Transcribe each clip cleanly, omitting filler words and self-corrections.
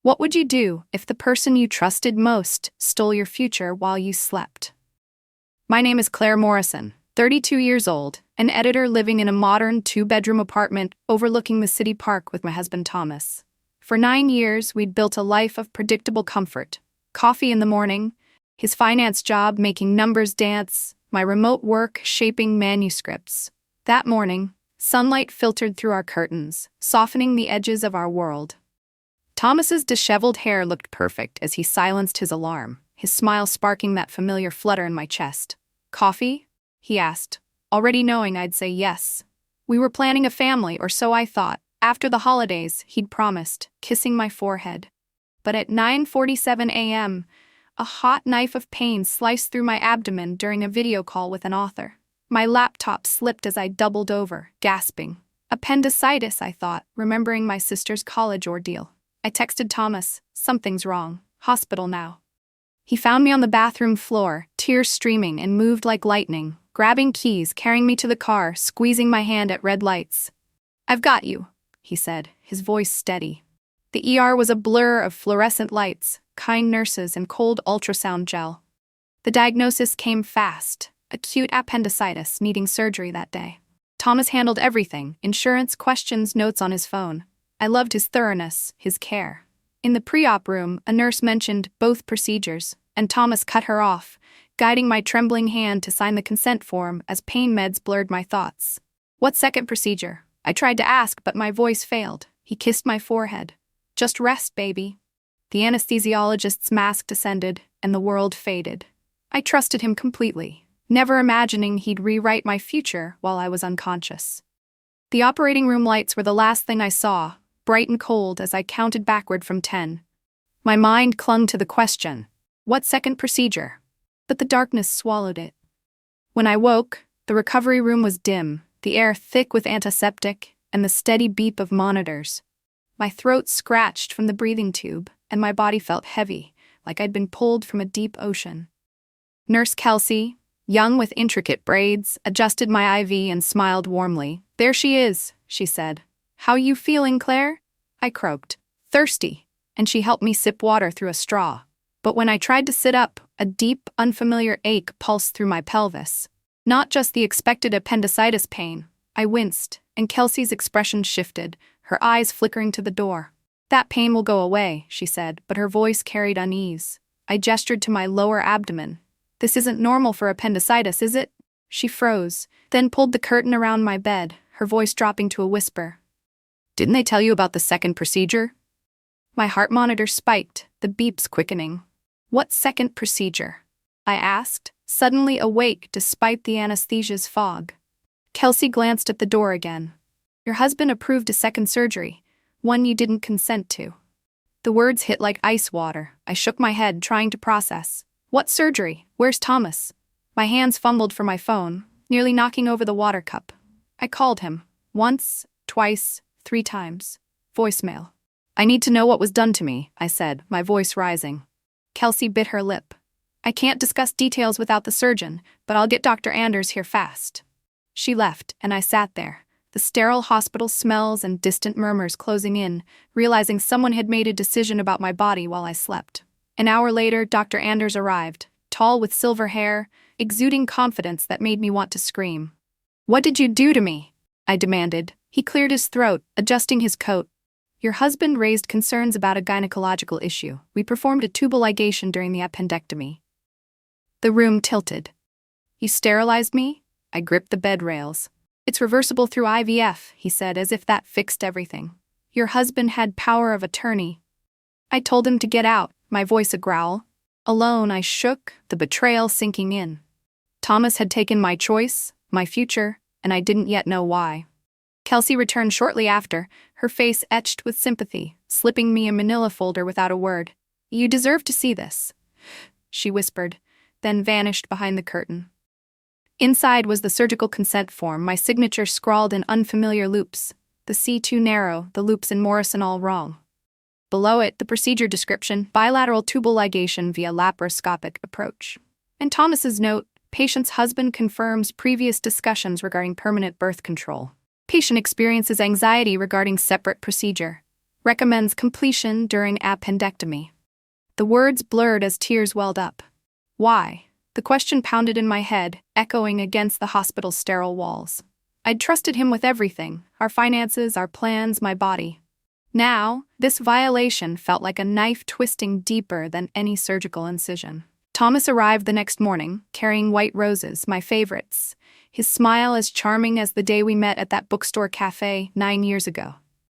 What would you do if the person you trusted most stole your future while you slept? My name is Claire Morrison, 32 years old, an editor living in a modern 2-bedroom apartment overlooking the city park with my husband Thomas. For 9 years, we'd built a life of predictable comfort. Coffee in the morning, his finance job making numbers dance, my remote work shaping manuscripts. That morning, sunlight filtered through our curtains, softening the edges of our world. Thomas's disheveled hair looked perfect as he silenced his alarm, his smile sparking that familiar flutter in my chest. "Coffee?" he asked, already knowing I'd say yes. We were planning a family, or so I thought. After the holidays, he'd promised, kissing my forehead. But at 9:47 a.m., a hot knife of pain sliced through my abdomen during a video call with an author. My laptop slipped as I doubled over, gasping. Appendicitis, I thought, remembering my sister's college ordeal. I texted Thomas, "Something's wrong. Hospital now." He found me on the bathroom floor, tears streaming, and moved like lightning, grabbing keys, carrying me to the car, squeezing my hand at red lights. "I've got you," he said, his voice steady. The ER was a blur of fluorescent lights, kind nurses, and cold ultrasound gel. The diagnosis came fast: acute appendicitis, needing surgery that day. Thomas handled everything: insurance, questions, notes on his phone. I loved his thoroughness, his care. In the pre-op room, a nurse mentioned both procedures, and Thomas cut her off, guiding my trembling hand to sign the consent form as pain meds blurred my thoughts. "What second procedure?" I tried to ask, but my voice failed. He kissed my forehead. "Just rest, baby." The anesthesiologist's mask descended, and the world faded. I trusted him completely, never imagining he'd rewrite my future while I was unconscious. The operating room lights were the last thing I saw, bright and cold as I counted backward from 10. My mind clung to the question, what second procedure? But the darkness swallowed it. When I woke, the recovery room was dim, the air thick with antiseptic, and the steady beep of monitors. My throat scratched from the breathing tube, and my body felt heavy, like I'd been pulled from a deep ocean. Nurse Kelsey, young with intricate braids, adjusted my IV and smiled warmly. "There she is," she said. "How you feeling, Claire?" I croaked. "Thirsty," and she helped me sip water through a straw. But when I tried to sit up, a deep, unfamiliar ache pulsed through my pelvis. Not just the expected appendicitis pain. I winced, and Kelsey's expression shifted, her eyes flickering to the door. "That pain will go away," she said, but her voice carried unease. I gestured to my lower abdomen. "This isn't normal for appendicitis, is it?" She froze, then pulled the curtain around my bed, her voice dropping to a whisper. "Didn't they tell you about the second procedure?" My heart monitor spiked, the beeps quickening. "What second procedure?" I asked, suddenly awake despite the anesthesia's fog. Kelsey glanced at the door again. "Your husband approved a second surgery, one you didn't consent to." The words hit like ice water. I shook my head, trying to process. "What surgery? Where's Thomas?" My hands fumbled for my phone, nearly knocking over the water cup. I called him. Once, twice, 3 times. Voicemail. "I need to know what was done to me," I said, my voice rising. Kelsey bit her lip. "I can't discuss details without the surgeon, but I'll get Dr. Anders here fast." She left, and I sat there, the sterile hospital smells and distant murmurs closing in, realizing someone had made a decision about my body while I slept. An hour later, Dr. Anders arrived, tall with silver hair, exuding confidence that made me want to scream. "What did you do to me?" I demanded. He cleared his throat, adjusting his coat. "Your husband raised concerns about a gynecological issue. We performed a tubal ligation during the appendectomy." The room tilted. "You sterilized me?" I gripped the bed rails. "It's reversible through IVF," he said, as if that fixed everything. "Your husband had power of attorney." I told him to get out, my voice a growl. Alone, I shook, the betrayal sinking in. Thomas had taken my choice, my future, and I didn't yet know why. Kelsey returned shortly after, her face etched with sympathy, slipping me a manila folder without a word. "You deserve to see this," she whispered, then vanished behind the curtain. Inside was the surgical consent form, my signature scrawled in unfamiliar loops. The C too narrow, the loops in Morrison all wrong. Below it, the procedure description: bilateral tubal ligation via laparoscopic approach. And Thomas's note: patient's husband confirms previous discussions regarding permanent birth control. Patient experiences anxiety regarding separate procedure. Recommends completion during appendectomy. The words blurred as tears welled up. Why? The question pounded in my head, echoing against the hospital's sterile walls. I'd trusted him with everything, our finances, our plans, my body. Now, this violation felt like a knife twisting deeper than any surgical incision. Thomas arrived the next morning, carrying white roses, my favorites, his smile as charming as the day we met at that bookstore cafe 9 years ago.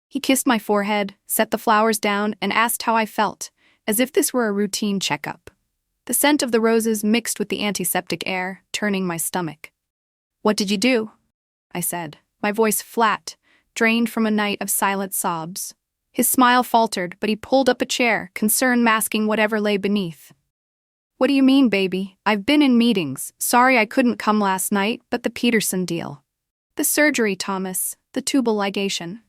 He kissed my forehead, set the flowers down, and asked how I felt, as if this were a routine checkup. The scent of the roses mixed with the antiseptic air, turning my stomach. "What did you do?" I said, my voice flat, drained from a night of silent sobs. His smile faltered, but he pulled up a chair, concern masking whatever lay beneath. "What do you mean, baby? I've been in meetings. Sorry I couldn't come last night, but the Peterson deal." "The surgery, Thomas, the tubal ligation."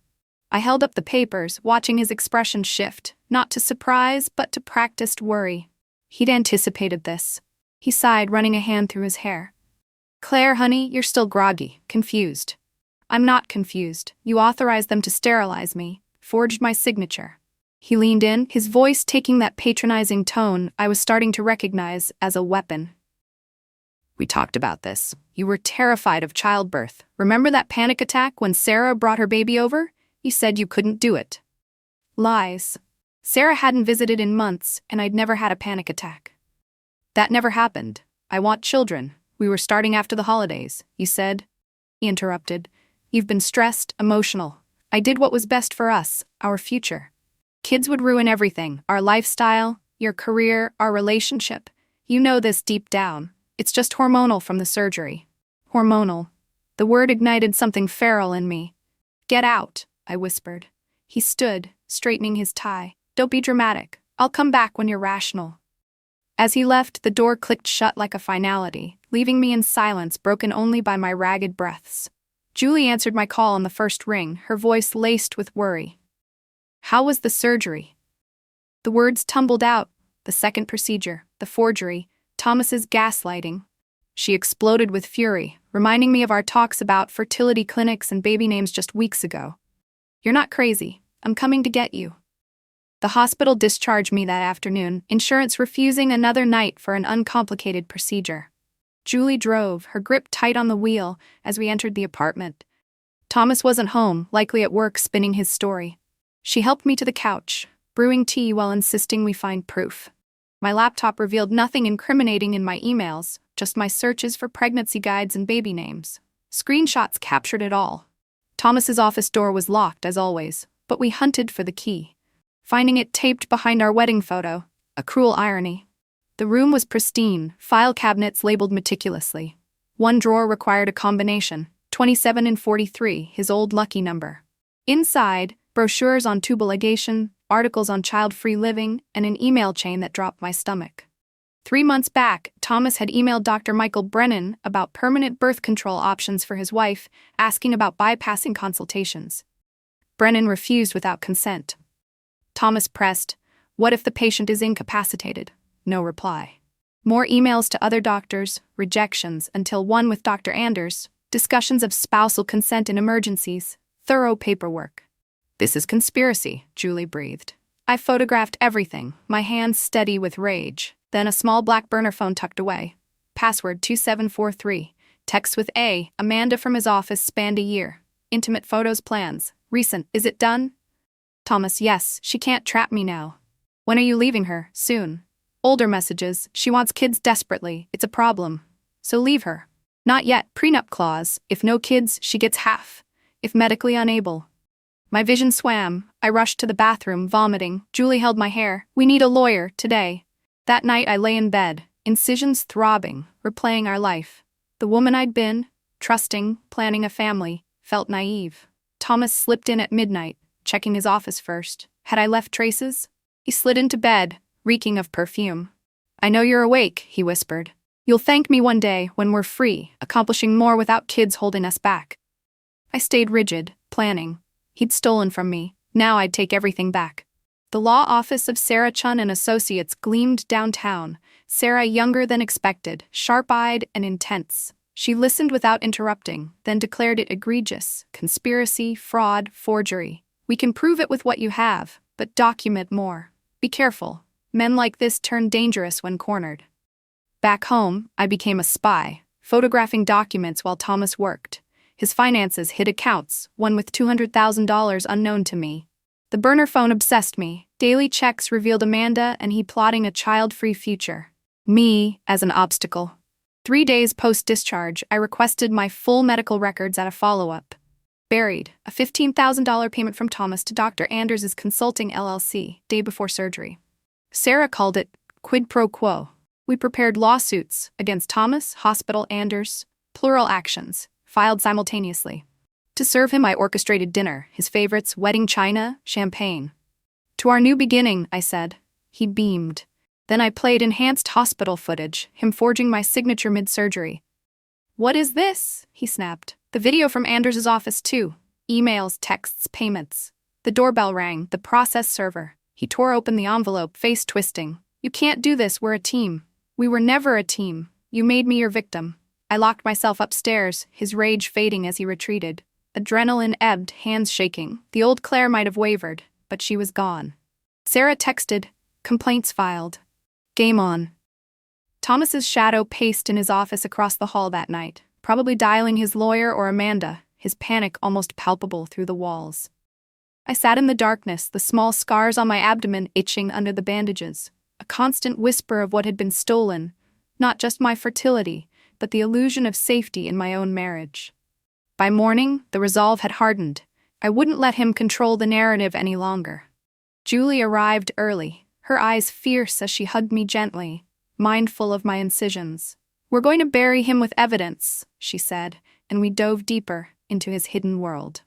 I held up the papers, watching his expression shift, not to surprise, but to practiced worry. He'd anticipated this. He sighed, running a hand through his hair. "Claire, honey, you're still groggy, confused." "I'm not confused. You authorized them to sterilize me, forged my signature." He leaned in, his voice taking that patronizing tone I was starting to recognize as a weapon. "We talked about this. You were terrified of childbirth. Remember that panic attack when Sarah brought her baby over? You said you couldn't do it." Lies. Sarah hadn't visited in months, and I'd never had a panic attack. "That never happened. I want children. We were starting after the holidays, you said." He interrupted. "You've been stressed, emotional. I did what was best for us, our future. Kids would ruin everything, our lifestyle, your career, our relationship. You know this deep down. It's just hormonal from the surgery." Hormonal. The word ignited something feral in me. "Get out," I whispered. He stood, straightening his tie. "Don't be dramatic. I'll come back when you're rational." As he left, the door clicked shut like a finality, leaving me in silence broken only by my ragged breaths. Julie answered my call on the first ring, her voice laced with worry. "How was the surgery?" The words tumbled out. The second procedure, the forgery, Thomas's gaslighting. She exploded with fury, reminding me of our talks about fertility clinics and baby names just weeks ago. "You're not crazy. I'm coming to get you." The hospital discharged me that afternoon, insurance refusing another night for an uncomplicated procedure. Julie drove, her grip tight on the wheel, as we entered the apartment. Thomas wasn't home, likely at work spinning his story. She helped me to the couch, brewing tea while insisting we find proof. My laptop revealed nothing incriminating in my emails, just my searches for pregnancy guides and baby names. Screenshots captured it all. Thomas's office door was locked, as always, but we hunted for the key, finding it taped behind our wedding photo, a cruel irony. The room was pristine, file cabinets labeled meticulously. One drawer required a combination, 27 and 43, his old lucky number. Inside, brochures on tubal ligation, articles on child-free living, and an email chain that dropped my stomach. 3 months back, Thomas had emailed Dr. Michael Brennan about permanent birth control options for his wife, asking about bypassing consultations. Brennan refused without consent. Thomas pressed, "What if the patient is incapacitated?" No reply. More emails to other doctors, rejections, until one with Dr. Anders, discussions of spousal consent in emergencies, thorough paperwork. "This is conspiracy," Julie breathed. I photographed everything, my hands steady with rage, then a small black burner phone tucked away. Password 2743. Text with A. Amanda from his office spanned a year. Intimate photos, plans. Recent. Is it done? Thomas, yes, she can't trap me now. When are you leaving her? Soon. Older messages. She wants kids desperately. It's a problem. So leave her. Not yet. Prenup clause. If no kids, she gets half. If medically unable. My vision swam. I rushed to the bathroom, vomiting. Julie held my hair. "We need a lawyer, today." That night I lay in bed, incisions throbbing, replaying our life. The woman I'd been, trusting, planning a family, felt naive. Thomas slipped in at midnight, checking his office first. Had I left traces? He slid into bed, reeking of perfume. "I know you're awake," he whispered. "You'll thank me one day when we're free, accomplishing more without kids holding us back." I stayed rigid, planning. He'd stolen from me. Now I'd take everything back. The law office of Sarah Chun and Associates gleamed downtown. Sarah younger than expected, sharp-eyed and intense. She listened without interrupting, then declared it egregious: conspiracy, fraud, forgery. We can prove it with what you have, but document more. Be careful. Men like this turn dangerous when cornered. Back home, I became a spy, photographing documents while Thomas worked. His finances hid accounts, one with $200,000 unknown to me. The burner phone obsessed me. Daily checks revealed Amanda and he plotting a child-free future. Me as an obstacle. 3 days post-discharge, I requested my full medical records at a follow-up. Buried, a $15,000 payment from Thomas to Dr. Anders' Consulting LLC, day before surgery. Sarah called it quid pro quo. We prepared lawsuits against Thomas, Hospital, Anders, plural actions, filed simultaneously. To serve him, I orchestrated dinner, his favorites, wedding china, champagne. To our new beginning, I said. He beamed. Then I played enhanced hospital footage, him forging my signature mid-surgery. What is this? He snapped. The video from Anders' office too. Emails, texts, payments. The doorbell rang, the process server. He tore open the envelope, face twisting. You can't do this, we're a team. We were never a team. You made me your victim. I locked myself upstairs, his rage fading as he retreated. Adrenaline ebbed, hands shaking. The old Claire might have wavered, but she was gone. Sarah texted, complaints filed. Game on. Thomas's shadow paced in his office across the hall that night, probably dialing his lawyer or Amanda, his panic almost palpable through the walls. I sat in the darkness, the small scars on my abdomen itching under the bandages, a constant whisper of what had been stolen, not just my fertility, but the illusion of safety in my own marriage. By morning, the resolve had hardened. I wouldn't let him control the narrative any longer. Julie arrived early, her eyes fierce as she hugged me gently, mindful of my incisions. We're going to bury him with evidence, she said, and we dove deeper into his hidden world.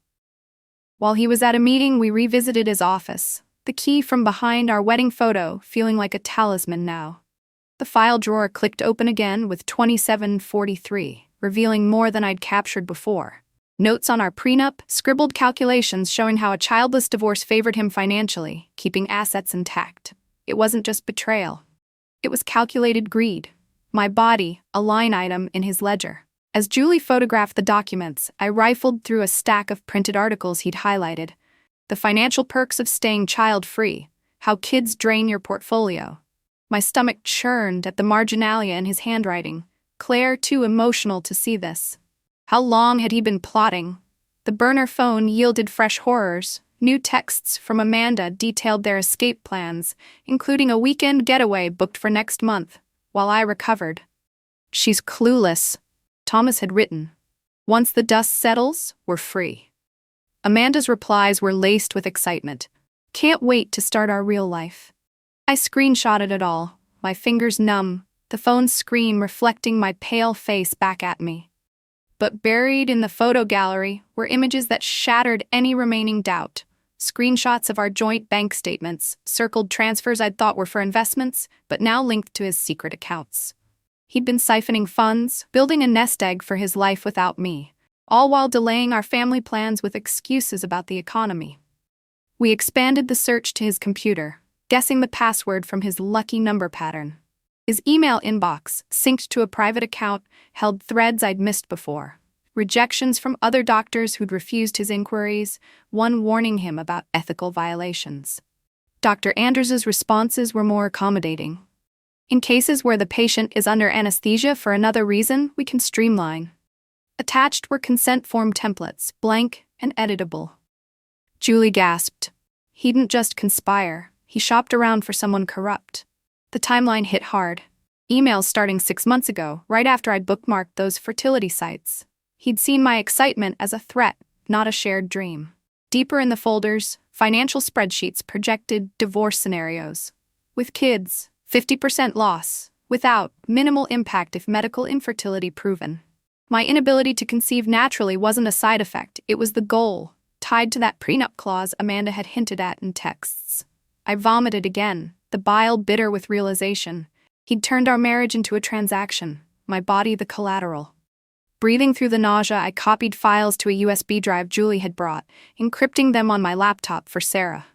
While he was at a meeting, we revisited his office, the key from behind our wedding photo feeling like a talisman now. The file drawer clicked open again with 2743, revealing more than I'd captured before. Notes on our prenup, scribbled calculations showing how a childless divorce favored him financially, keeping assets intact. It wasn't just betrayal. It was calculated greed. My body, a line item in his ledger. As Julie photographed the documents, I rifled through a stack of printed articles he'd highlighted. The financial perks of staying child-free, how kids drain your portfolio. My stomach churned at the marginalia in his handwriting. Claire too emotional to see this. How long had he been plotting? The burner phone yielded fresh horrors. New texts from Amanda detailed their escape plans, including a weekend getaway booked for next month, while I recovered. She's clueless, Thomas had written. Once the dust settles, we're free. Amanda's replies were laced with excitement. Can't wait to start our real life. I screenshotted it all, my fingers numb, the phone's screen reflecting my pale face back at me. But buried in the photo gallery were images that shattered any remaining doubt. Screenshots of our joint bank statements, circled transfers I'd thought were for investments, but now linked to his secret accounts. He'd been siphoning funds, building a nest egg for his life without me, all while delaying our family plans with excuses about the economy. We expanded the search to his computer, guessing the password from his lucky number pattern. His email inbox, synced to a private account, held threads I'd missed before. Rejections from other doctors who'd refused his inquiries, one warning him about ethical violations. Dr. Anders' responses were more accommodating. In cases where the patient is under anesthesia for another reason, we can streamline. Attached were consent form templates, blank and editable. Julie gasped. He didn't just conspire, he shopped around for someone corrupt. The timeline hit hard. Emails starting 6 months ago, right after I'd bookmarked those fertility sites. He'd seen my excitement as a threat, not a shared dream. Deeper in the folders, financial spreadsheets projected divorce scenarios. With kids, 50% loss. Without, minimal impact if medical infertility proven. My inability to conceive naturally wasn't a side effect, it was the goal, tied to that prenup clause Amanda had hinted at in texts. I vomited again, the bile bitter with realization. He'd turned our marriage into a transaction, my body the collateral. Breathing through the nausea, I copied files to a USB drive Julie had brought, encrypting them on my laptop for Sarah.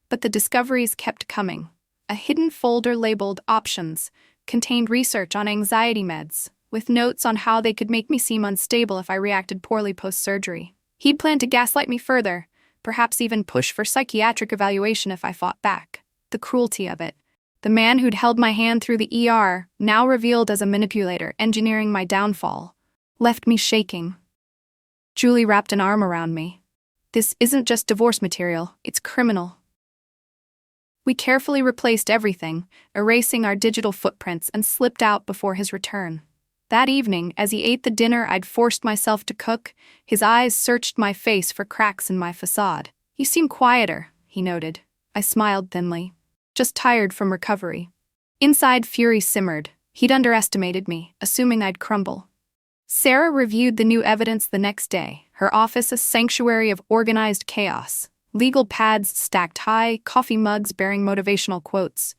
But the discoveries kept coming. A hidden folder labeled Options contained research on anxiety meds, with notes on how they could make me seem unstable if I reacted poorly post-surgery. He'd planned to gaslight me further, perhaps even push for psychiatric evaluation if I fought back. The cruelty of it. The man who'd held my hand through the ER, now revealed as a manipulator engineering my downfall, left me shaking. Julie wrapped an arm around me. This isn't just divorce material, it's criminal. We carefully replaced everything, erasing our digital footprints, and slipped out before his return. That evening, as he ate the dinner I'd forced myself to cook, his eyes searched my face for cracks in my facade. "You seem quieter," he noted. I smiled thinly. "Just tired from recovery." Inside, fury simmered. He'd underestimated me, assuming I'd crumble. Sarah reviewed the new evidence the next day, her office a sanctuary of organized chaos. Legal pads stacked high, coffee mugs bearing motivational quotes.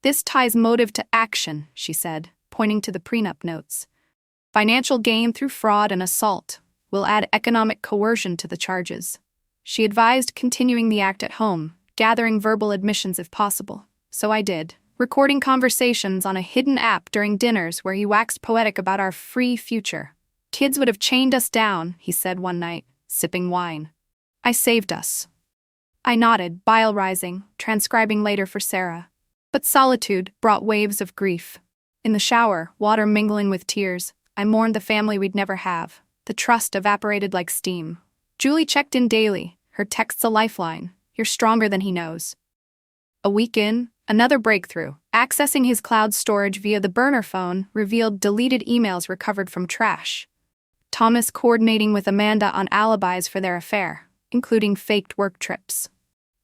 "This ties motive to action," she said, pointing to the prenup notes. "Financial gain through fraud and assault. We'll add economic coercion to the charges." She advised continuing the act at home, gathering verbal admissions if possible. So I did, recording conversations on a hidden app during dinners where he waxed poetic about our free future. "Kids would have chained us down," he said one night, sipping wine. "I saved us." I nodded, bile rising, transcribing later for Sarah. But solitude brought waves of grief. In the shower, water mingling with tears, I mourned the family we'd never have. The trust evaporated like steam. Julie checked in daily, her texts a lifeline. "You're stronger than he knows." A week in, another breakthrough. Accessing his cloud storage via the burner phone revealed deleted emails recovered from trash. Thomas coordinating with Amanda on alibis for their affair, including faked work trips.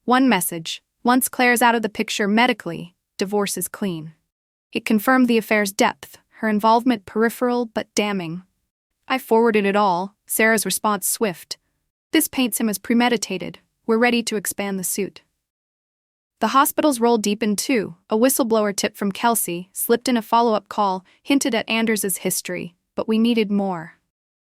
One message: "Once Claire's out of the picture medically, divorce is clean." It confirmed the affair's depth, her involvement peripheral but damning. I forwarded it all, Sarah's response swift. "This paints him as premeditated. We're ready to expand the suit." The hospital's role deepened too. A whistleblower tip from Kelsey slipped in a follow-up call, hinted at Anders's history, but we needed more.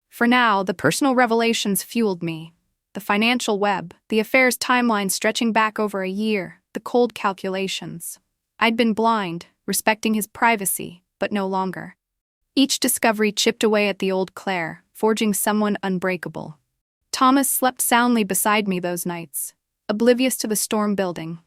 For now, the personal revelations fueled me. The financial web, the affair's timeline stretching back over a year, the cold calculations. I'd been blind, respecting his privacy, but no longer. Each discovery chipped away at the old Claire, forging someone unbreakable. Thomas slept soundly beside me those nights, oblivious to the storm building.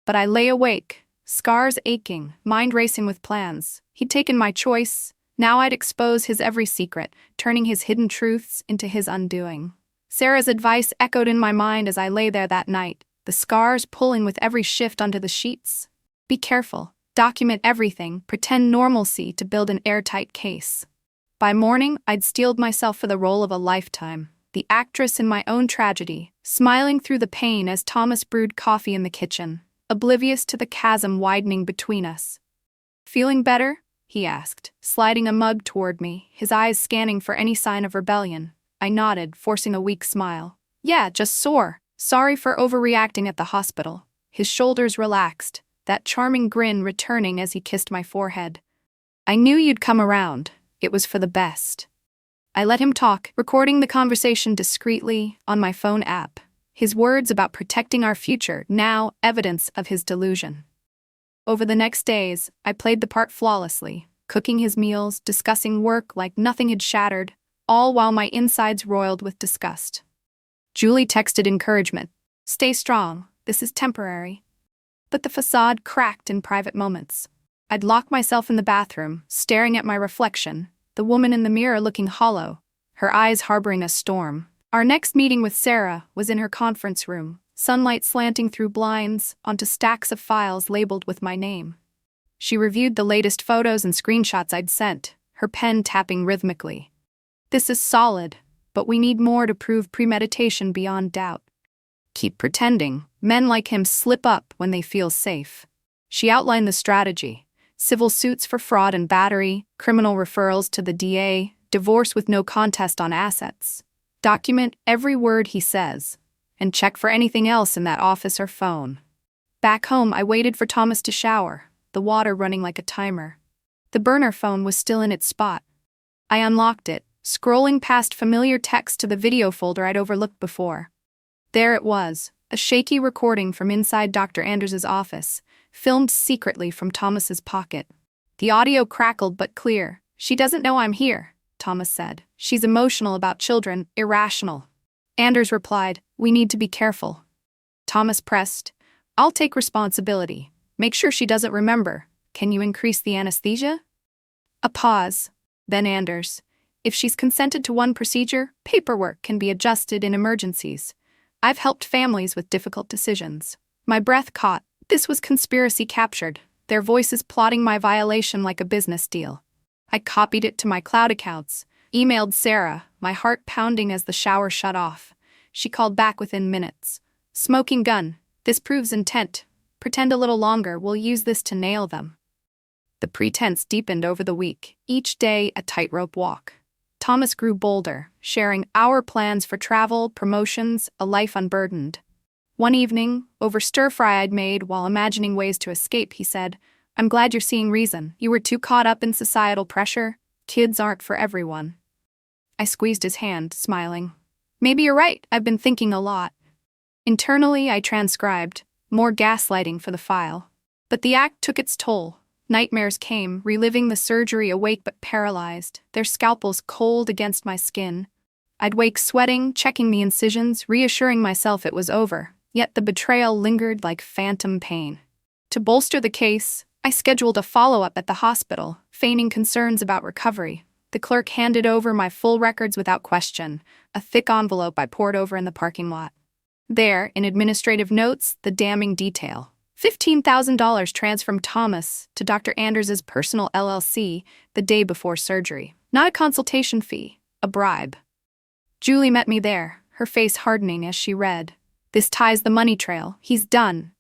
But I lay awake, scars aching, mind racing with plans. He'd taken my choice, now I'd expose his every secret, turning his hidden truths into his undoing. Sarah's advice echoed in my mind as I lay there that night, the scars pulling with every shift onto the sheets. Be careful. Document everything, pretend normalcy to build an airtight case. By morning, I'd steeled myself for the role of a lifetime, the actress in my own tragedy, smiling through the pain as Thomas brewed coffee in the kitchen, oblivious to the chasm widening between us. "Feeling better?" he asked, sliding a mug toward me, his eyes scanning for any sign of rebellion. I nodded, forcing a weak smile. "Yeah, just sore. Sorry for overreacting at the hospital." His shoulders relaxed, that charming grin returning as he kissed my forehead. "I knew you'd come around. It was for the best." I let him talk, recording the conversation discreetly on my phone app. His words about protecting our future, now evidence of his delusion. Over the next days, I played the part flawlessly, cooking his meals, discussing work like nothing had shattered, all while my insides roiled with disgust. Julie texted encouragement. "Stay strong, this is temporary." But the facade cracked in private moments. I'd lock myself in the bathroom, staring at my reflection, the woman in the mirror looking hollow, her eyes harboring a storm. Our next meeting with Sarah was in her conference room, sunlight slanting through blinds onto stacks of files labeled with my name. She reviewed the latest photos and screenshots I'd sent, her pen tapping rhythmically. "This is solid, but we need more to prove premeditation beyond doubt. Keep pretending. Men like him slip up when they feel safe." She outlined the strategy: civil suits for fraud and battery, criminal referrals to the DA, divorce with no contest on assets. Document every word he says, and check for anything else in that office or phone. Back home, I waited for Thomas to shower, the water running like a timer. The burner phone was still in its spot. I unlocked it, scrolling past familiar text to the video folder I'd overlooked before. There it was, a shaky recording from inside Dr. Anders's office, filmed secretly from Thomas's pocket. The audio crackled but clear. "She doesn't know I'm here," Thomas said. "She's emotional about children, irrational." Anders replied, We need to be careful. Thomas pressed. I'll take responsibility. Make sure she doesn't remember. Can you increase the anesthesia? A pause. Then Anders. If she's consented to one procedure, paperwork can be adjusted in emergencies. I've helped families with difficult decisions. My breath caught. This was conspiracy captured, their voices plotting my violation like a business deal. I copied it to my cloud accounts, emailed Sarah, my heart pounding as the shower shut off. She called back within minutes. Smoking gun. This proves intent. Pretend a little longer, we'll use this to nail them. The pretense deepened over the week, each day a tightrope walk. Thomas grew bolder, sharing our plans for travel, promotions, a life unburdened. One evening, over stir-fry I'd made while imagining ways to escape, he said, I'm glad you're seeing reason. You were too caught up in societal pressure. Kids aren't for everyone. I squeezed his hand, smiling. Maybe you're right, I've been thinking a lot. Internally, I transcribed, more gaslighting for the file. But the act took its toll. Nightmares came, reliving the surgery awake but paralyzed, their scalpels cold against my skin. I'd wake sweating, checking the incisions, reassuring myself it was over, yet the betrayal lingered like phantom pain. To bolster the case, I scheduled a follow-up at the hospital, feigning concerns about recovery. The clerk handed over my full records without question, a thick envelope I poured over in the parking lot. There, in administrative notes, the damning detail. $15,000 transferred from Thomas to Dr. Anders's personal LLC the day before surgery. Not a consultation fee, a bribe. Julie met me there, her face hardening as she read. This ties the money trail. He's done.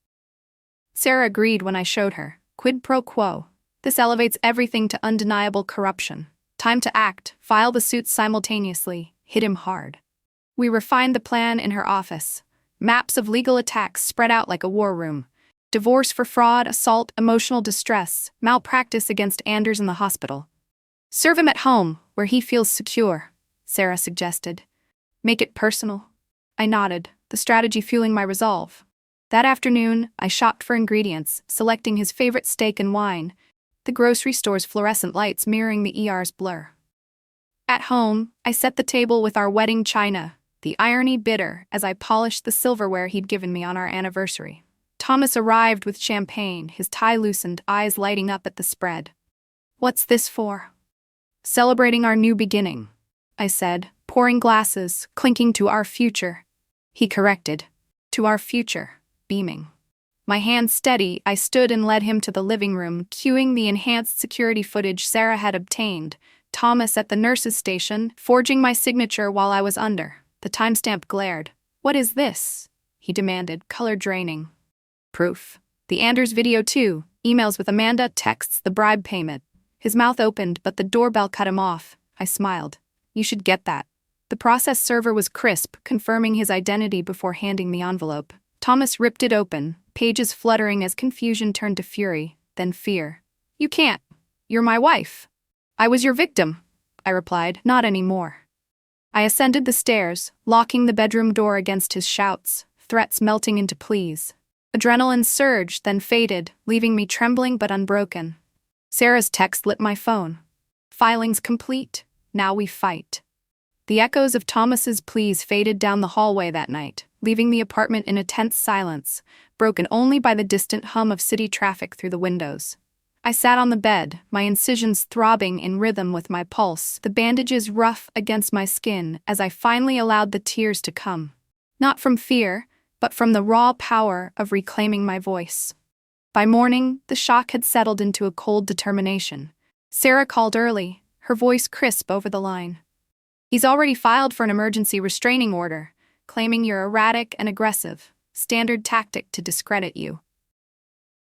Sarah agreed when I showed her. Quid pro quo. This elevates everything to undeniable corruption. Time to act. File the suits simultaneously. Hit him hard. We refined the plan in her office. Maps of legal attacks spread out like a war room. Divorce for fraud, assault, emotional distress, malpractice against Anders in the hospital. Serve him at home, where he feels secure, Sarah suggested. Make it personal. I nodded, the strategy fueling my resolve. That afternoon, I shopped for ingredients, selecting his favorite steak and wine, the grocery store's fluorescent lights mirroring the ER's blur. At home, I set the table with our wedding china, the irony bitter as I polished the silverware he'd given me on our anniversary. Thomas arrived with champagne, his tie loosened, eyes lighting up at the spread. What's this for? Celebrating our new beginning, I said, pouring glasses, clinking to our future. He corrected, to our future, beaming. My hand steady, I stood and led him to the living room, cueing the enhanced security footage Sarah had obtained, Thomas at the nurse's station, forging my signature while I was under. The timestamp glared. What is this? He demanded, color draining. Proof. The Anders video too. Emails with Amanda, texts the bribe payment. His mouth opened, but the doorbell cut him off. I smiled. You should get that. The process server was crisp, confirming his identity before handing the envelope. Thomas ripped it open, pages fluttering as confusion turned to fury, then fear. You can't. You're my wife. I was your victim, I replied. Not anymore. I ascended the stairs, locking the bedroom door against his shouts, threats melting into pleas. Adrenaline surged, then faded, leaving me trembling but unbroken. Sarah's text lit my phone. Filings complete. Now we fight. The echoes of Thomas's pleas faded down the hallway that night, leaving the apartment in a tense silence, broken only by the distant hum of city traffic through the windows. I sat on the bed, my incisions throbbing in rhythm with my pulse, the bandages rough against my skin as I finally allowed the tears to come. Not from fear, but from the raw power of reclaiming my voice. By morning, the shock had settled into a cold determination. Sarah called early, her voice crisp over the line. He's already filed for an emergency restraining order, claiming you're erratic and aggressive, standard tactic to discredit you.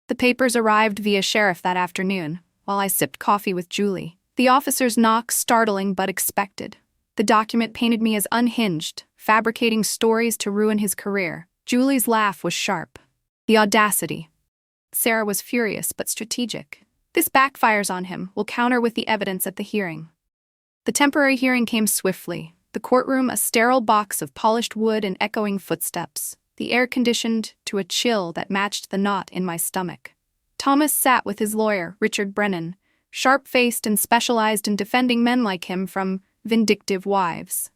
The papers arrived via sheriff that afternoon, while I sipped coffee with Julie. The officer's knock startling but expected. The document painted me as unhinged, fabricating stories to ruin his career. Julie's laugh was sharp. The audacity. Sarah was furious but strategic. This backfires on him, we'll counter with the evidence at the hearing. The temporary hearing came swiftly, the courtroom a sterile box of polished wood and echoing footsteps, the air conditioned to a chill that matched the knot in my stomach. Thomas sat with his lawyer, Richard Brennan, sharp-faced and specialized in defending men like him from vindictive wives.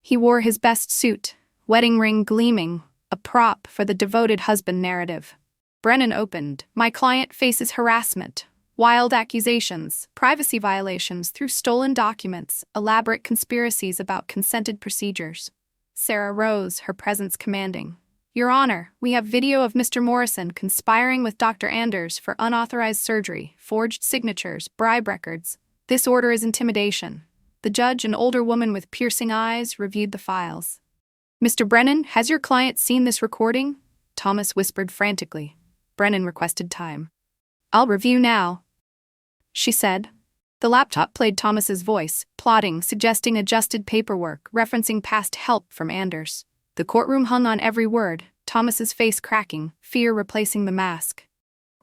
He wore his best suit, wedding ring gleaming, a prop for the devoted husband narrative. Brennan opened. My client faces harassment, wild accusations, privacy violations through stolen documents, elaborate conspiracies about consented procedures. Sarah rose, her presence commanding. Your Honor, we have video of Mr. Morrison conspiring with Dr. Anders for unauthorized surgery, forged signatures, bribe records. This order is intimidation. The judge, an older woman with piercing eyes, reviewed the files. Mr. Brennan, has your client seen this recording? Thomas whispered frantically. Brennan requested time. I'll review now, she said. The laptop played Thomas's voice, plotting, suggesting adjusted paperwork, referencing past help from Anders. The courtroom hung on every word, Thomas's face cracking, fear replacing the mask.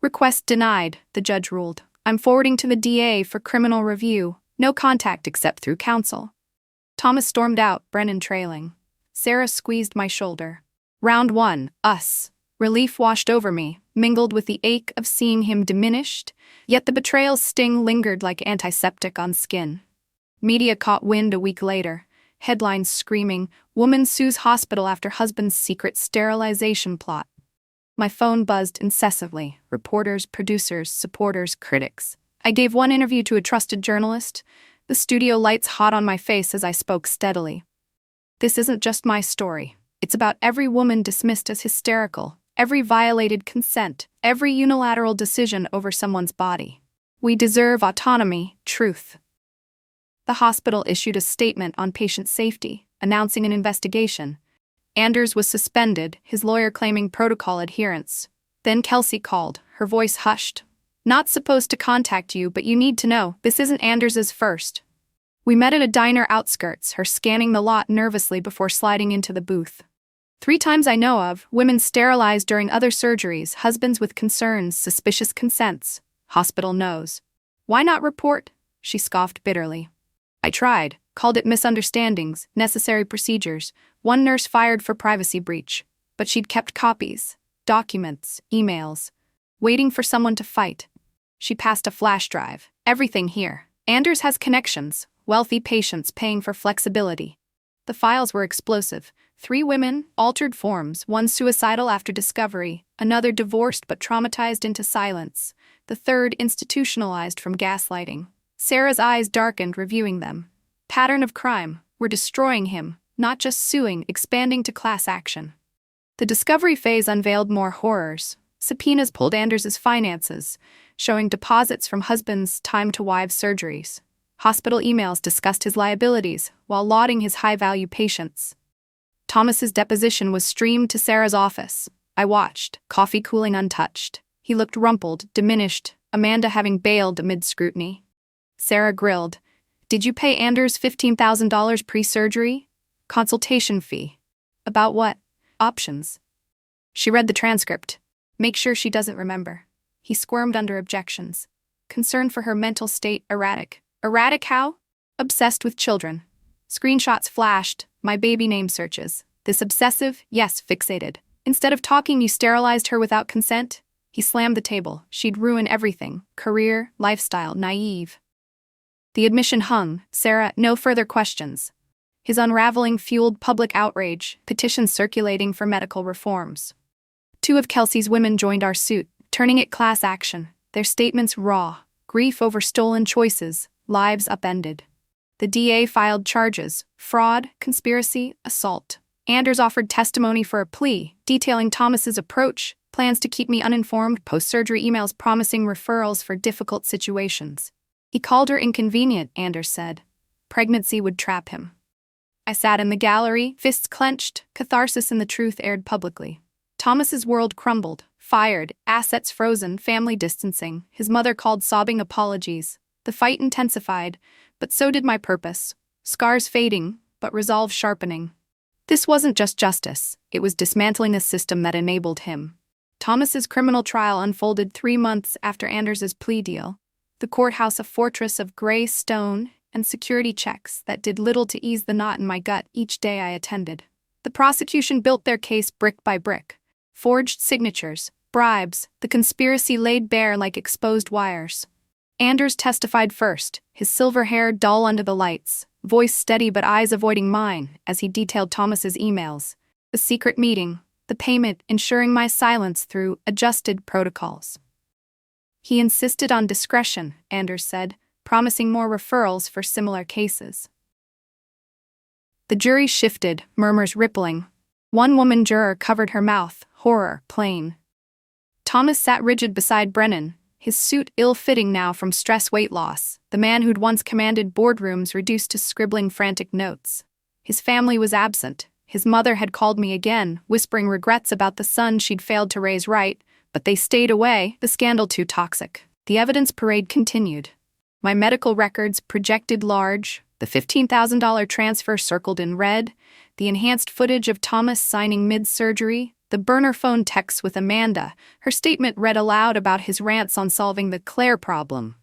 Request denied, the judge ruled. I'm forwarding to the DA for criminal review. No contact except through counsel. Thomas stormed out, Brennan trailing. Sarah squeezed my shoulder. Round 1, us. Relief washed over me, mingled with the ache of seeing him diminished, yet the betrayal's sting lingered like antiseptic on skin. Media caught wind a week later. Headlines screaming, Woman sues hospital after husband's secret sterilization plot. My phone buzzed incessantly, reporters, producers, supporters, critics. I gave one interview to a trusted journalist, the studio lights hot on my face as I spoke steadily. This isn't just my story. It's about every woman dismissed as hysterical, every violated consent, every unilateral decision over someone's body. We deserve autonomy, truth. The hospital issued a statement on patient safety, announcing an investigation. Anders was suspended, his lawyer claiming protocol adherence. Then Kelsey called, her voice hushed. Not supposed to contact you, but you need to know, this isn't Anders's first. We met at a diner outskirts, her scanning the lot nervously before sliding into the booth. 3 times I know of, women sterilized during other surgeries, husbands with concerns, suspicious consents. Hospital knows. Why not report? She scoffed bitterly. I tried, called it misunderstandings, necessary procedures. One nurse fired for privacy breach. But she'd kept copies, documents, emails, waiting for someone to fight. She passed a flash drive. Everything here. Anders has connections, wealthy patients paying for flexibility. The files were explosive. 3 women, altered forms, one suicidal after discovery, another divorced but traumatized into silence, the third institutionalized from gaslighting. Sarah's eyes darkened reviewing them. Pattern of crime. We're destroying him, not just suing, expanding to class action. The discovery phase unveiled more horrors. Subpoenas pulled Anders's finances, showing deposits from husband's time-to-wives surgeries. Hospital emails discussed his liabilities while lauding his high-value patients. Thomas's deposition was streamed to Sarah's office. I watched, coffee cooling untouched. He looked rumpled, diminished, Amanda having bailed amid scrutiny. Sarah grilled. Did you pay Anders $15,000 pre-surgery? Consultation fee. About what? Options. She read the transcript. Make sure she doesn't remember. He squirmed under objections. Concern for her mental state erratic. Erratic how? Obsessed with children. Screenshots flashed, my baby name searches. This obsessive, yes, fixated. Instead of talking, you sterilized her without consent? He slammed the table. She'd ruin everything. Career, lifestyle, naive. The admission hung. Sarah, no further questions. His unraveling fueled public outrage, petitions circulating for medical reforms. 2 of Kelsey's women joined our suit, turning it class action. Their statements raw. Grief over stolen choices, lives upended. The DA filed charges, fraud, conspiracy, assault. Anders offered testimony for a plea, detailing Thomas's approach, plans to keep me uninformed, post-surgery emails promising referrals for difficult situations. He called her inconvenient, Anders said. Pregnancy would trap him. I sat in the gallery, fists clenched, catharsis in the truth aired publicly. Thomas's world crumbled, fired, assets frozen, family distancing. His mother called sobbing apologies. The fight intensified, but so did my purpose. Scars fading, but resolve sharpening. This wasn't just justice, it was dismantling a system that enabled him. Thomas's criminal trial unfolded 3 months after Anders's plea deal. The courthouse a fortress of gray stone and security checks that did little to ease the knot in my gut each day I attended. The prosecution built their case brick by brick. Forged signatures, bribes, the conspiracy laid bare like exposed wires. Anders testified first, his silver hair dull under the lights, voice steady but eyes avoiding mine, as he detailed Thomas's emails. The secret meeting, the payment ensuring my silence through adjusted protocols. He insisted on discretion, Anders said, promising more referrals for similar cases. The jury shifted, murmurs rippling. One woman juror covered her mouth, horror plain. Thomas sat rigid beside Brennan, his suit ill-fitting now from stress weight loss, the man who'd once commanded boardrooms reduced to scribbling frantic notes. His family was absent. His mother had called me again, whispering regrets about the son she'd failed to raise right, but they stayed away, the scandal too toxic. The evidence parade continued. My medical records projected large, the $15,000 transfer circled in red, the enhanced footage of Thomas signing mid-surgery, the burner phone texts with Amanda, her statement read aloud about his rants on solving the Claire problem.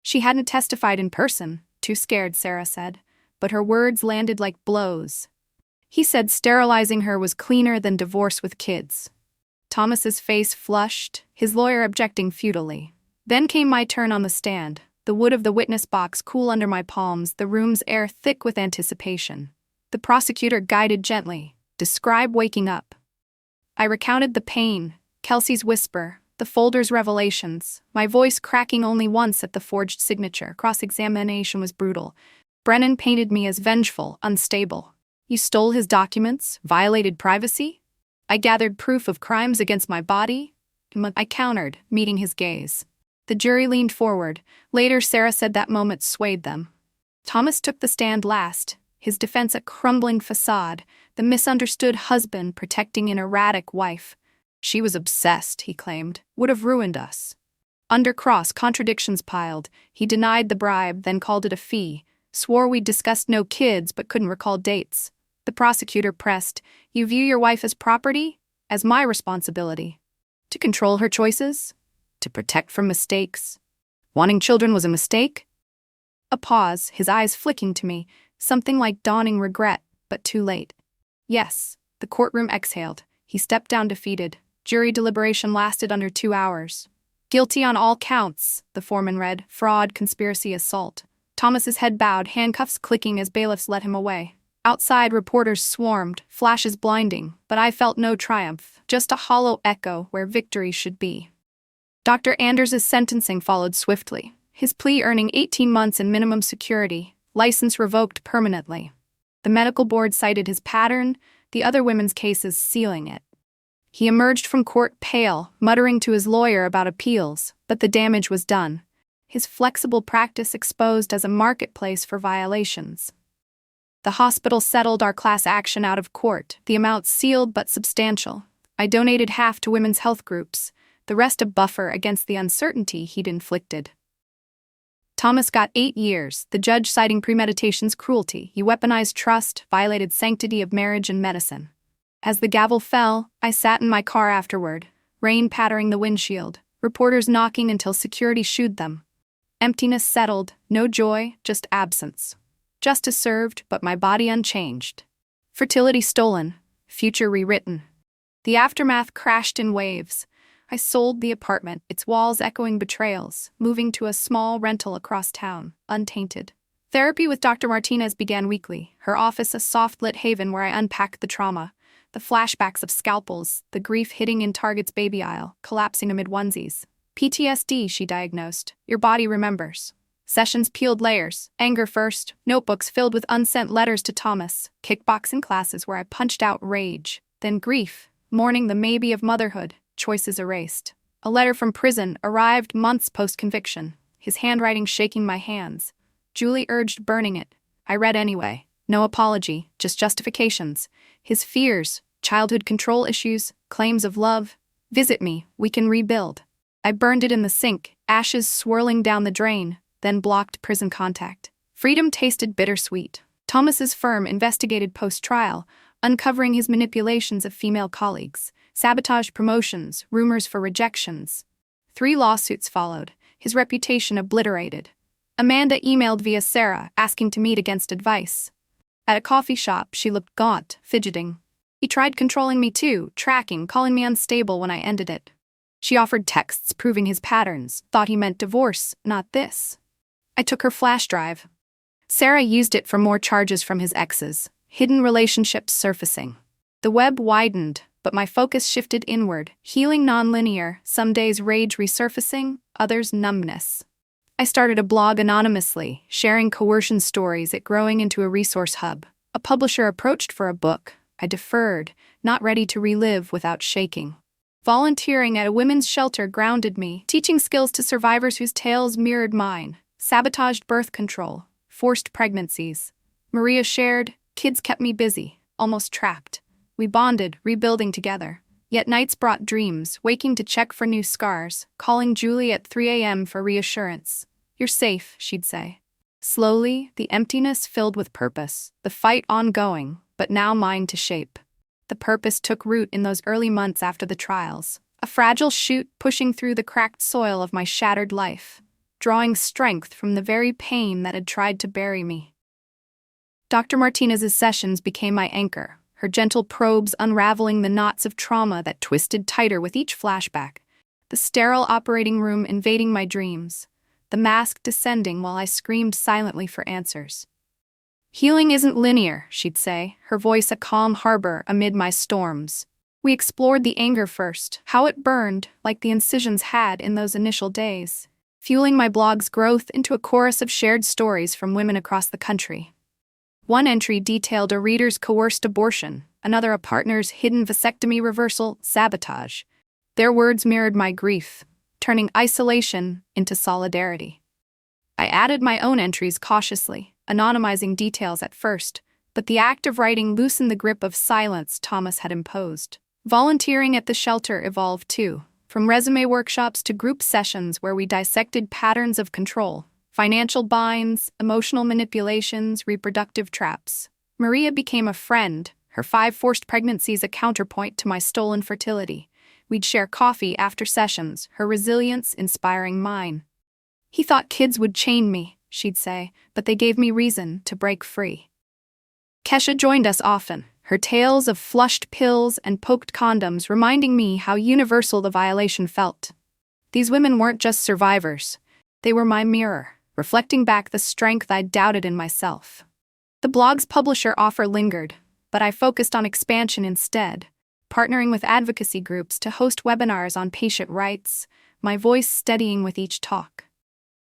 She hadn't testified in person, too scared, Sarah said, but her words landed like blows. He said sterilizing her was cleaner than divorce with kids. Thomas's face flushed, his lawyer objecting futilely. Then came my turn on the stand, the wood of the witness box cool under my palms, the room's air thick with anticipation. The prosecutor guided gently. Describe waking up. I recounted the pain, Kelsey's whisper, the folder's revelations, my voice cracking only once at the forged signature. Cross-examination was brutal. Brennan painted me as vengeful, unstable. You stole his documents, violated privacy? I gathered proof of crimes against my body? I countered, meeting his gaze. The jury leaned forward. Later, Sarah said that moment swayed them. Thomas took the stand last, his defense a crumbling facade, the misunderstood husband protecting an erratic wife. She was obsessed, he claimed, would have ruined us. Under cross, contradictions piled. He denied the bribe, then called it a fee, swore we'd discussed no kids but couldn't recall dates. The prosecutor pressed, you view your wife as property? As my responsibility. To control her choices? To protect from mistakes? Wanting children was a mistake? A pause, his eyes flicking to me, something like dawning regret, but too late. Yes, the courtroom exhaled. He stepped down defeated. Jury deliberation lasted under 2 hours. Guilty on all counts, the foreman read, fraud, conspiracy, assault. Thomas's head bowed, handcuffs clicking as bailiffs led him away. Outside, reporters swarmed, flashes blinding, but I felt no triumph, just a hollow echo where victory should be. Dr. Anders' sentencing followed swiftly, his plea earning 18 months in minimum security, license revoked permanently. The medical board cited his pattern, the other women's cases sealing it. He emerged from court pale, muttering to his lawyer about appeals, but the damage was done. His flexible practice exposed as a marketplace for violations. The hospital settled our class action out of court, the amount sealed but substantial. I donated half to women's health groups, the rest a buffer against the uncertainty he'd inflicted. Thomas got 8 years, the judge citing premeditation's cruelty. He weaponized trust, violated sanctity of marriage and medicine. As the gavel fell, I sat in my car afterward, rain pattering the windshield, reporters knocking until security shooed them. Emptiness settled, no joy, just absence. Justice served, but my body unchanged. Fertility stolen, future rewritten. The aftermath crashed in waves. I sold the apartment, its walls echoing betrayals, moving to a small rental across town, untainted. Therapy with Dr. Martinez began weekly, her office a soft-lit haven where I unpacked the trauma, the flashbacks of scalpels, the grief hitting in Target's baby aisle, collapsing amid onesies. PTSD, she diagnosed. Your body remembers. Sessions peeled layers, anger first, notebooks filled with unsent letters to Thomas, kickboxing classes where I punched out rage, then grief, mourning the maybe of motherhood, choices erased. A letter from prison arrived months post-conviction, his handwriting shaking my hands. Julie urged burning it. I read anyway. No apology, just justifications. His fears, childhood control issues, claims of love. Visit me, we can rebuild. I burned it in the sink, ashes swirling down the drain, then blocked prison contact. Freedom tasted bittersweet. Thomas's firm investigated post-trial, uncovering his manipulations of female colleagues, sabotage promotions, rumors for rejections. 3 lawsuits followed, his reputation obliterated. Amanda emailed via Sarah, asking to meet against advice. At a coffee shop, she looked gaunt, fidgeting. He tried controlling me too, tracking, calling me unstable when I ended it. She offered texts proving his patterns, thought he meant divorce, not this. I took her flash drive. Sarah used it for more charges from his exes, hidden relationships surfacing. The web widened, but my focus shifted inward, healing nonlinear, some days rage resurfacing, others numbness. I started a blog anonymously, sharing coercion stories, it growing into a resource hub. A publisher approached for a book. I deferred, not ready to relive without shaking. Volunteering at a women's shelter grounded me, teaching skills to survivors whose tales mirrored mine. Sabotaged birth control, forced pregnancies. Maria shared, kids kept me busy, almost trapped. We bonded, rebuilding together. Yet nights brought dreams, waking to check for new scars, calling Julie at 3 a.m. for reassurance. "You're safe," she'd say. Slowly, the emptiness filled with purpose, the fight ongoing, but now mine to shape. The purpose took root in those early months after the trials, a fragile shoot pushing through the cracked soil of my shattered life, drawing strength from the very pain that had tried to bury me. Dr. Martinez's sessions became my anchor, her gentle probes unraveling the knots of trauma that twisted tighter with each flashback, the sterile operating room invading my dreams, the mask descending while I screamed silently for answers. "Healing isn't linear," she'd say, her voice a calm harbor amid my storms. We explored the anger first, how it burned, like the incisions had in those initial days, fueling my blog's growth into a chorus of shared stories from women across the country. One entry detailed a reader's coerced abortion, another a partner's hidden vasectomy reversal, sabotage. Their words mirrored my grief, turning isolation into solidarity. I added my own entries cautiously, anonymizing details at first, but the act of writing loosened the grip of silence Thomas had imposed. Volunteering at the shelter evolved too, from resume workshops to group sessions where we dissected patterns of control, financial binds, emotional manipulations, reproductive traps. Maria became a friend, her 5 forced pregnancies a counterpoint to my stolen fertility. We'd share coffee after sessions, her resilience inspiring mine. "He thought kids would chain me," she'd say, "but they gave me reason to break free." Kesha joined us often, her tales of flushed pills and poked condoms reminding me how universal the violation felt. These women weren't just survivors. They were my mirror, reflecting back the strength I'd doubted in myself. The blog's publisher offer lingered, but I focused on expansion instead, partnering with advocacy groups to host webinars on patient rights, my voice steadying with each talk.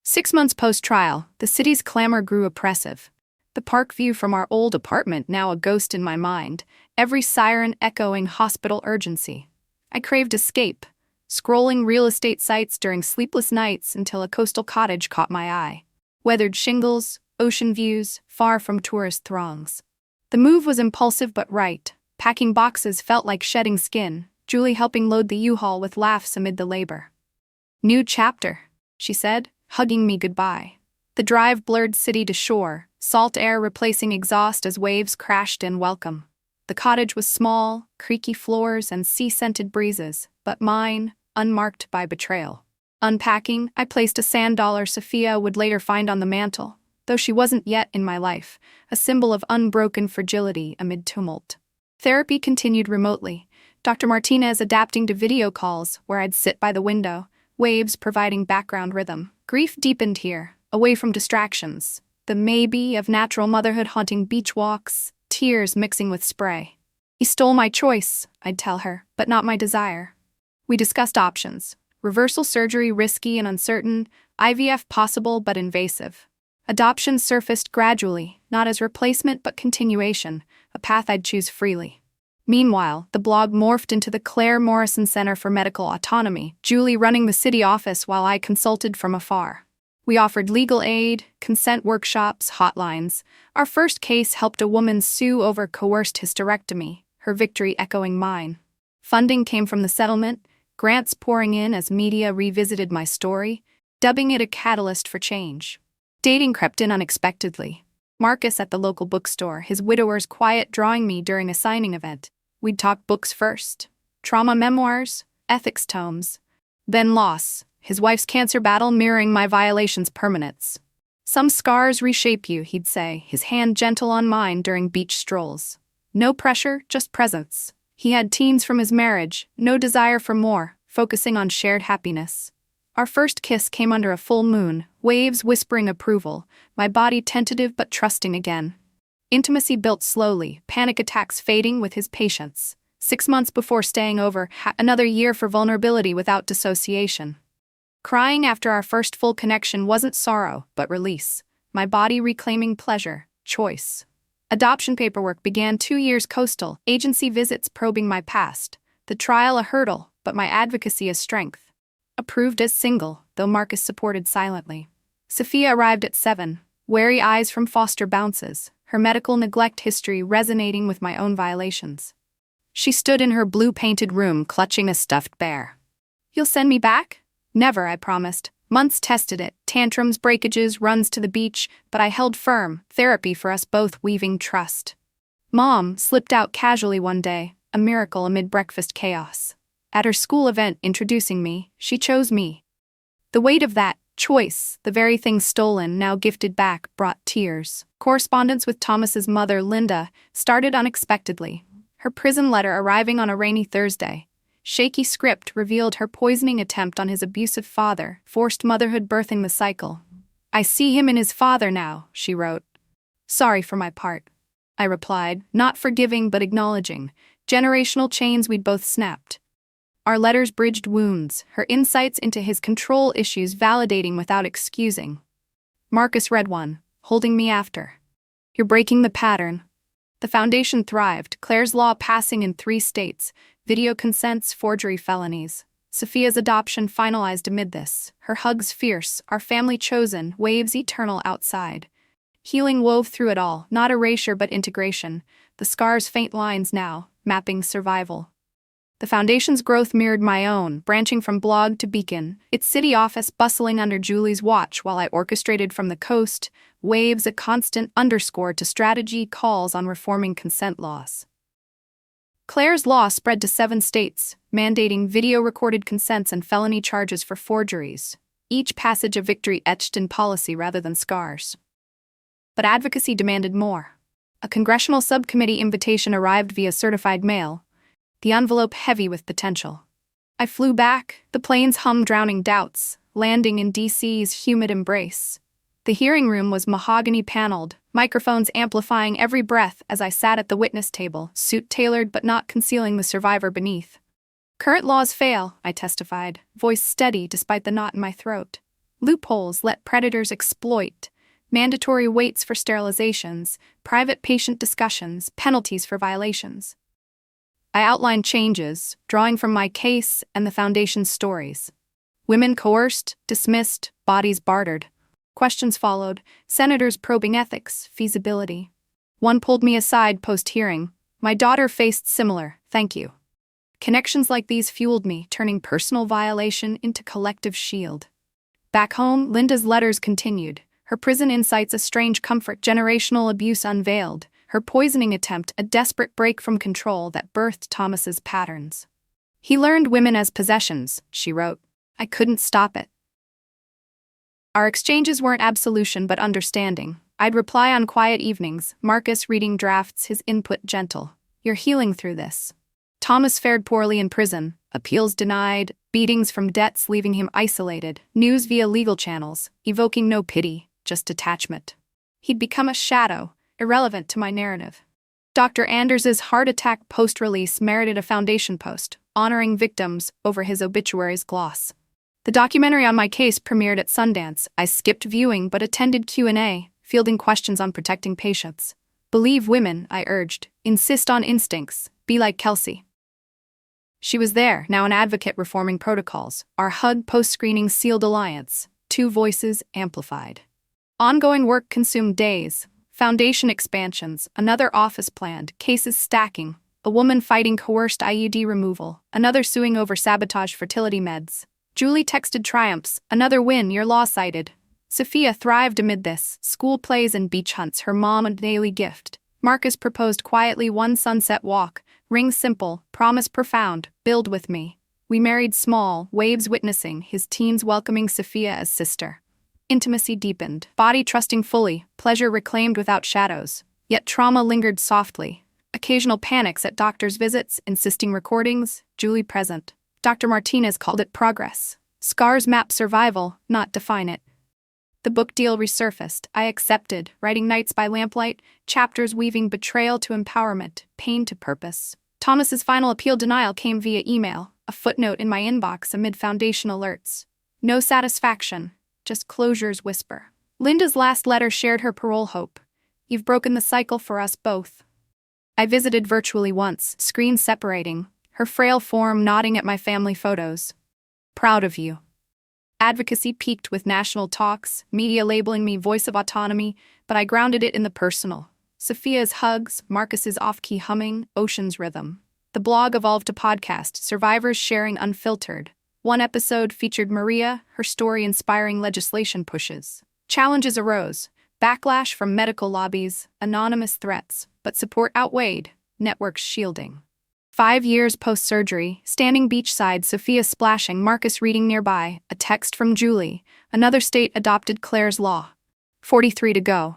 6 months post-trial, the city's clamor grew oppressive. The park view from our old apartment now a ghost in my mind, every siren echoing hospital urgency. I craved escape, scrolling real estate sites during sleepless nights until a coastal cottage caught my eye. Weathered shingles, ocean views, far from tourist throngs. The move was impulsive but right. Packing boxes felt like shedding skin, Julie helping load the U-Haul with laughs amid the labor. "New chapter," she said, hugging me goodbye. The drive blurred city to shore, salt air replacing exhaust as waves crashed in welcome. The cottage was small, creaky floors and sea-scented breezes, but mine, unmarked by betrayal. Unpacking, I placed a sand dollar Sophia would later find on the mantel, though she wasn't yet in my life, a symbol of unbroken fragility amid tumult. Therapy continued remotely, Dr. Martinez adapting to video calls where I'd sit by the window, waves providing background rhythm. Grief deepened here, away from distractions, the maybe of natural motherhood haunting beach walks, tears mixing with spray. "He stole my choice," I'd tell her, "but not my desire." We discussed options. Reversal surgery risky and uncertain, IVF possible but invasive. Adoption surfaced gradually, not as replacement but continuation, a path I'd choose freely. Meanwhile, the blog morphed into the Claire Morrison Center for Medical Autonomy, Julie running the city office while I consulted from afar. We offered legal aid, consent workshops, hotlines. Our first case helped a woman sue over coerced hysterectomy, her victory echoing mine. Funding came from the settlement, grants pouring in as media revisited my story, dubbing it a catalyst for change. Dating crept in unexpectedly. Marcus at the local bookstore, his widower's quiet drawing me during a signing event. We'd talk books first. Trauma memoirs, ethics tomes. Then loss, his wife's cancer battle mirroring my violation's permanence. "Some scars reshape you," he'd say, his hand gentle on mine during beach strolls. No pressure, just presence. He had teens from his marriage, no desire for more, focusing on shared happiness. Our first kiss came under a full moon, waves whispering approval, my body tentative but trusting again. Intimacy built slowly, panic attacks fading with his patience. 6 months before staying over, another year for vulnerability without dissociation. Crying after our first full connection wasn't sorrow, but release. My body reclaiming pleasure, choice. Adoption paperwork began 2 years coastal, agency visits probing my past. The trial a hurdle, but my advocacy a strength. Approved as single, though Marcus supported silently. Sophia arrived at 7, wary eyes from foster bounces, her medical neglect history resonating with my own violations. She stood in her blue-painted room clutching a stuffed bear. "You'll send me back?" "Never," I promised. Months tested it, tantrums, breakages, runs to the beach, but I held firm, therapy for us both weaving trust. Mom slipped out casually one day, a miracle amid breakfast chaos. At her school event introducing me, she chose me. The weight of that choice, the very thing stolen, now gifted back, brought tears. Correspondence with Thomas's mother, Linda, started unexpectedly. Her prison letter arriving on a rainy Thursday. Shaky script revealed her poisoning attempt on his abusive father, forced motherhood birthing the cycle. "I see him in his father now," she wrote. "Sorry for my part," I replied, not forgiving but acknowledging. Generational chains we'd both snapped. Our letters bridged wounds, her insights into his control issues validating without excusing. Marcus read one, holding me after. "You're breaking the pattern." The foundation thrived, Claire's law passing in 3 states, video consents, forgery felonies. Sophia's adoption finalized amid this, her hugs fierce, our family chosen, waves eternal outside. Healing wove through it all, not erasure but integration, the scars faint lines now, mapping survival. The foundation's growth mirrored my own, branching from blog to beacon, its city office bustling under Julie's watch while I orchestrated from the coast, waves a constant underscore to strategy calls on reforming consent laws. Claire's law spread to 7 states, mandating video-recorded consents and felony charges for forgeries, each passage a victory etched in policy rather than scars. But advocacy demanded more. A congressional subcommittee invitation arrived via certified mail, the envelope heavy with potential. I flew back, the plane's hum drowning doubts, landing in D.C.'s humid embrace. The hearing room was mahogany-paneled, microphones amplifying every breath as I sat at the witness table, suit tailored but not concealing the survivor beneath. "Current laws fail," I testified, voice steady despite the knot in my throat. "Loopholes let predators exploit. Mandatory waits for sterilizations, private patient discussions, penalties for violations." I outlined changes, drawing from my case and the foundation's stories. Women coerced, dismissed, bodies bartered. Questions followed, senators probing ethics, feasibility. One pulled me aside post-hearing. "My daughter faced similar, thank you." Connections like these fueled me, turning personal violation into collective shield. Back home, Linda's letters continued. Her prison insights a strange comfort, generational abuse unveiled. Her poisoning attempt a desperate break from control that birthed Thomas's patterns. "He learned women as possessions," she wrote. I couldn't stop it. Our exchanges weren't absolution but understanding. I'd reply on quiet evenings, Marcus reading drafts, his input gentle. "You're healing through this." Thomas fared poorly in prison, appeals denied, beatings from debts leaving him isolated, news via legal channels, evoking no pity, just detachment. He'd become a shadow, irrelevant to my narrative. Dr. Anders's heart attack post-release merited a foundation post, honoring victims over his obituary's gloss. The documentary on my case premiered at Sundance. I skipped viewing but attended Q&A, fielding questions on protecting patients. "Believe women," I urged. "Insist on instincts. Be like Kelsey." She was there, now an advocate reforming protocols. Our hug post-screening sealed alliance. 2 voices amplified. Ongoing work consumed days. Foundation expansions, another office planned, cases stacking, a woman fighting coerced IUD removal, another suing over sabotage fertility meds. Julie texted triumphs, "Another win, your law cited." Sophia thrived amid this, school plays and beach hunts, her mom a daily gift. Marcus proposed quietly, one sunset walk, ring simple, promise profound, build with me. We married small, waves witnessing, his teens welcoming Sophia as sister. Intimacy deepened, body trusting fully, pleasure reclaimed without shadows. Yet trauma lingered softly. Occasional panics at doctor's visits, insisting recordings, Julie present. Dr. Martinez called it progress. Scars map survival, not define it. The book deal resurfaced. I accepted, writing nights by lamplight, chapters weaving betrayal to empowerment, pain to purpose. Thomas's final appeal denial came via email, a footnote in my inbox amid foundation alerts. No satisfaction, just closure's whisper. Linda's last letter shared her parole hope. You've broken the cycle for us both. I visited virtually once, screens separating, her frail form nodding at my family photos. Proud of you. Advocacy peaked with national talks, media labeling me voice of autonomy, but I grounded it in the personal. Sophia's hugs, Marcus's off-key humming, Ocean's rhythm. The blog evolved to podcast, survivors sharing unfiltered. One episode featured Maria, her story inspiring legislation pushes. Challenges arose, backlash from medical lobbies, anonymous threats, but support outweighed, networks shielding. 5 years post-surgery, standing beachside, Sophia splashing, Marcus reading nearby, a text from Julie, another state adopted Claire's law. 43 to go.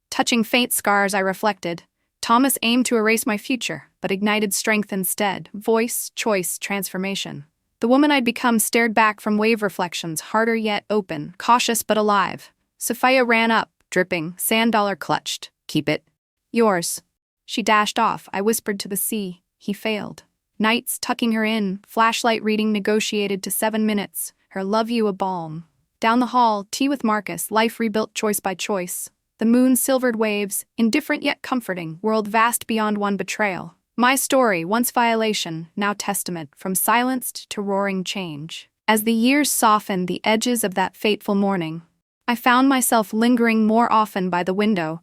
Touching faint scars, I reflected. Thomas aimed to erase my future, but ignited strength instead, voice, choice, transformation. The woman I'd become stared back from wave reflections, harder yet open, cautious but alive. Sophia ran up, dripping, sand dollar clutched. Keep it. Yours. She dashed off, I whispered to the sea. He failed. Nights tucking her in, flashlight reading negotiated to 7 minutes, her love you a balm. Down the hall, tea with Marcus, life rebuilt choice by choice. The moon's silvered waves, indifferent yet comforting, world vast beyond one betrayal. My story, once violation, now testament, from silenced to roaring change. As the years softened the edges of that fateful morning, I found myself lingering more often by the window,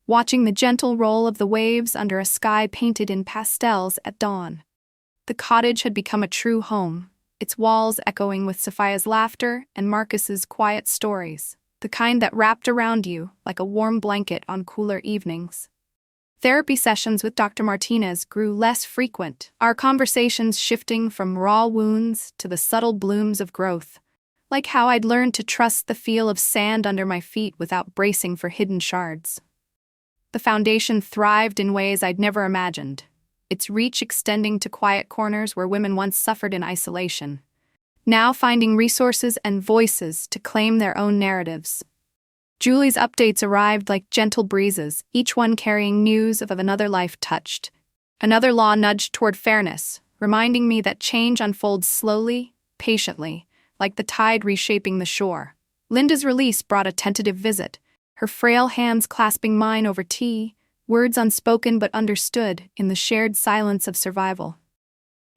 watching the gentle roll of the waves under a sky painted in pastels at dawn. The cottage had become a true home, its walls echoing with Sophia's laughter and Marcus's quiet stories, the kind that wrapped around you like a warm blanket on cooler evenings. Therapy sessions with Dr. Martinez grew less frequent, our conversations shifting from raw wounds to the subtle blooms of growth, like how I'd learned to trust the feel of sand under my feet without bracing for hidden shards. The foundation thrived in ways I'd never imagined, its reach extending to quiet corners where women once suffered in isolation, now finding resources and voices to claim their own narratives. Julie's updates arrived like gentle breezes, each one carrying news of another life touched. Another law nudged toward fairness, reminding me that change unfolds slowly, patiently, like the tide reshaping the shore. Linda's release brought a tentative visit, her frail hands clasping mine over tea, words unspoken but understood in the shared silence of survival.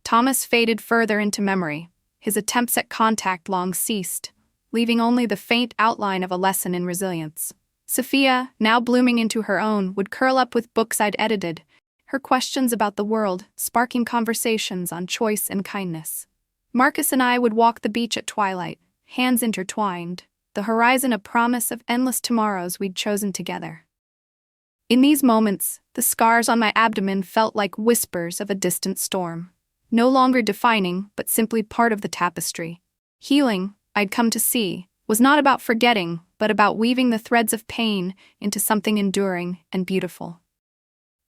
Thomas faded further into memory, his attempts at contact long ceased, leaving only the faint outline of a lesson in resilience. Sophia, now blooming into her own, would curl up with books I'd edited, her questions about the world sparking conversations on choice and kindness. Marcus and I would walk the beach at twilight, hands intertwined, the horizon a promise of endless tomorrows we'd chosen together. In these moments, the scars on my abdomen felt like whispers of a distant storm, no longer defining but simply part of the tapestry. Healing, I'd come to see, was not about forgetting, but about weaving the threads of pain into something enduring and beautiful.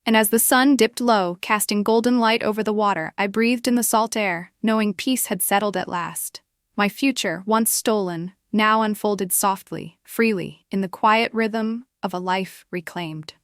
And as the sun dipped low, casting golden light over the water, I breathed in the salt air, knowing peace had settled at last. My future, once stolen, now unfolded softly, freely, in the quiet rhythm of a life reclaimed.